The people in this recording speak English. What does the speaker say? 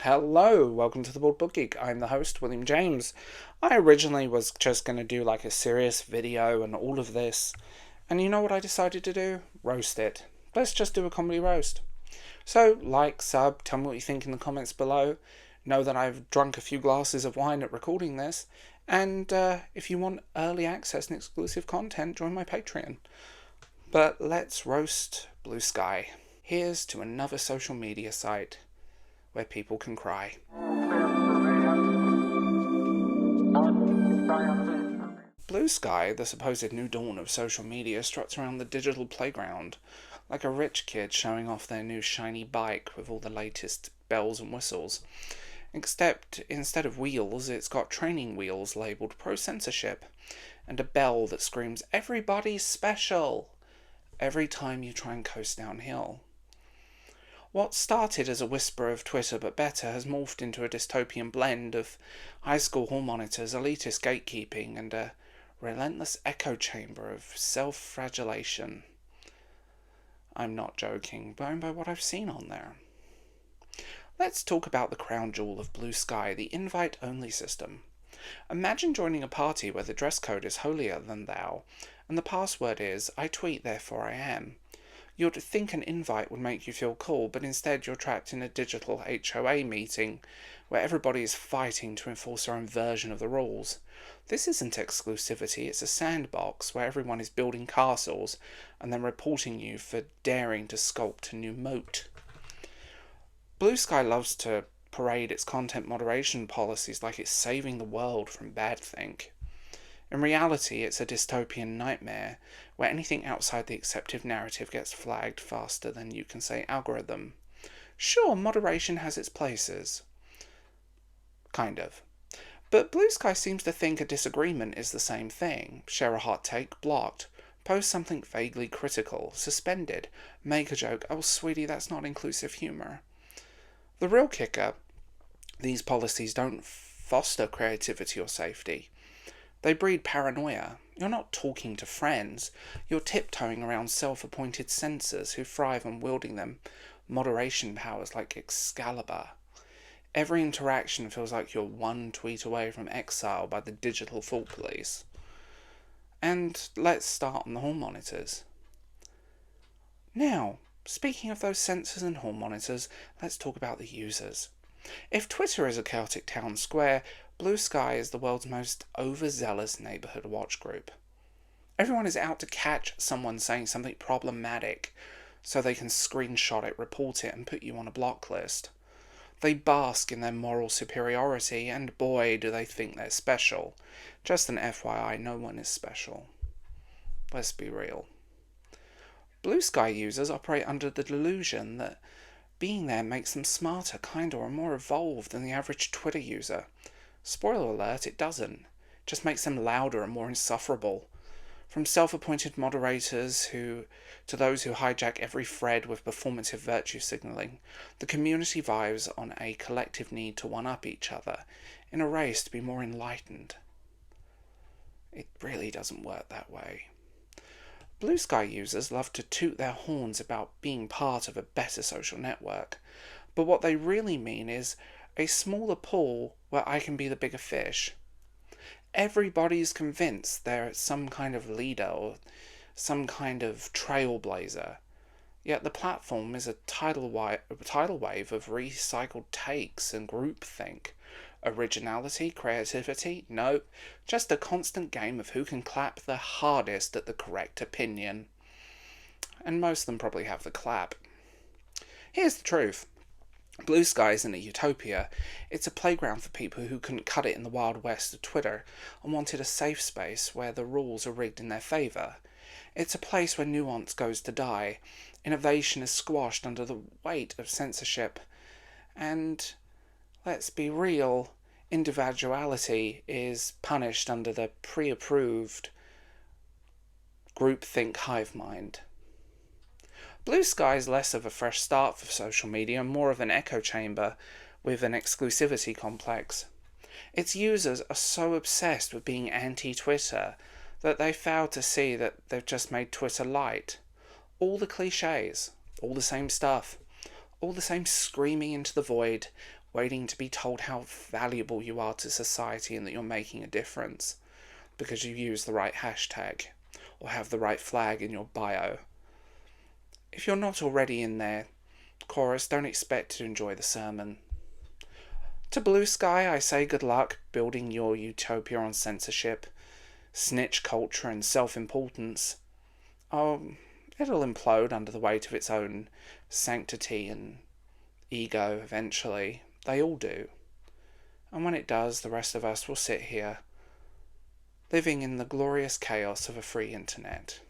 Hello, welcome to the Board Book Geek. I'm the host, William James. I originally was just going to do like a serious video and all of this, and you know what I decided to do? Roast it. Let's just do a comedy roast. So, like, sub, tell me what you think in the comments below. Know that I've drunk a few glasses of wine at recording this, and if you want early access and exclusive content, join my Patreon. But let's roast Bluesky. Here's to another social media site where people can cry. Bluesky, the supposed new dawn of social media, struts around the digital playground like a rich kid showing off their new shiny bike with all the latest bells and whistles. Except instead of wheels, it's got training wheels labelled pro-censorship and a bell that screams "Everybody's special" every time you try and coast downhill. What started as a whisper of Twitter but better has morphed into a dystopian blend of high school hall monitors, elitist gatekeeping, and a relentless echo chamber of self-flagellation. I'm not joking, blown by what I've seen on there. Let's talk about the crown jewel of Bluesky, the invite-only system. Imagine joining a party where the dress code is holier than thou, and the password is "I tweet, therefore I am." You'd think an invite would make you feel cool, but instead you're trapped in a digital HOA meeting where everybody is fighting to enforce their own version of the rules. This isn't exclusivity, it's a sandbox where everyone is building castles and then reporting you for daring to sculpt a new moat. Bluesky loves to parade its content moderation policies like it's saving the world from bad think. In reality, it's a dystopian nightmare where anything outside the accepted narrative gets flagged faster than you can say algorithm. Sure, moderation has its places. Kind of. But Bluesky seems to think a disagreement is the same thing. Share a hot take, blocked. Post something vaguely critical, suspended. Make a joke, oh sweetie, that's not inclusive humour. The real kicker, these policies don't foster creativity or safety. They breed paranoia. You're not talking to friends. You're tiptoeing around self-appointed censors who thrive on wielding them moderation powers like Excalibur. Every interaction feels like you're one tweet away from exile by the digital thought police. And let's start on the hall monitors. Now, speaking of those censors and hall monitors, let's talk about the users. If Twitter is a chaotic town square, Bluesky is the world's most overzealous neighborhood watch group. Everyone is out to catch someone saying something problematic so they can screenshot it, report it, and put you on a block list. They bask in their moral superiority, and boy, do they think they're special. Just an FYI, no one is special. Let's be real. Bluesky users operate under the delusion that being there makes them smarter, kinder, or more evolved than the average Twitter user. Spoiler alert, it doesn't. It just makes them louder and more insufferable. From self-appointed moderators to those who hijack every thread with performative virtue signalling, the community vives on a collective need to one-up each other in a race to be more enlightened. It really doesn't work that way. Bluesky users love to toot their horns about being part of a better social network, but what they really mean is a smaller pool where I can be the bigger fish. Everybody's convinced they're some kind of leader or some kind of trailblazer, yet the platform is a tidal wave of recycled takes and groupthink. Originality, creativity? No, just a constant game of who can clap the hardest at the correct opinion. And most of them probably have the clap. Here's the truth. Bluesky isn't a utopia. It's a playground for people who couldn't cut it in the Wild West of Twitter and wanted a safe space where the rules are rigged in their favour. It's a place where nuance goes to die, innovation is squashed under the weight of censorship, and let's be real, individuality is punished under the pre-approved groupthink hive mind. Bluesky is less of a fresh start for social media and more of an echo chamber with an exclusivity complex. Its users are so obsessed with being anti-Twitter that they fail to see that they've just made Twitter light. All the cliches, all the same stuff, all the same screaming into the void, waiting to be told how valuable you are to society and that you're making a difference because you use the right hashtag or have the right flag in your bio. If you're not already in their chorus, don't expect to enjoy the sermon. To Bluesky, I say good luck building your utopia on censorship, snitch culture, and self-importance. Oh, it'll implode under the weight of its own sanctity and ego eventually. They all do. And when it does, the rest of us will sit here, living in the glorious chaos of a free internet.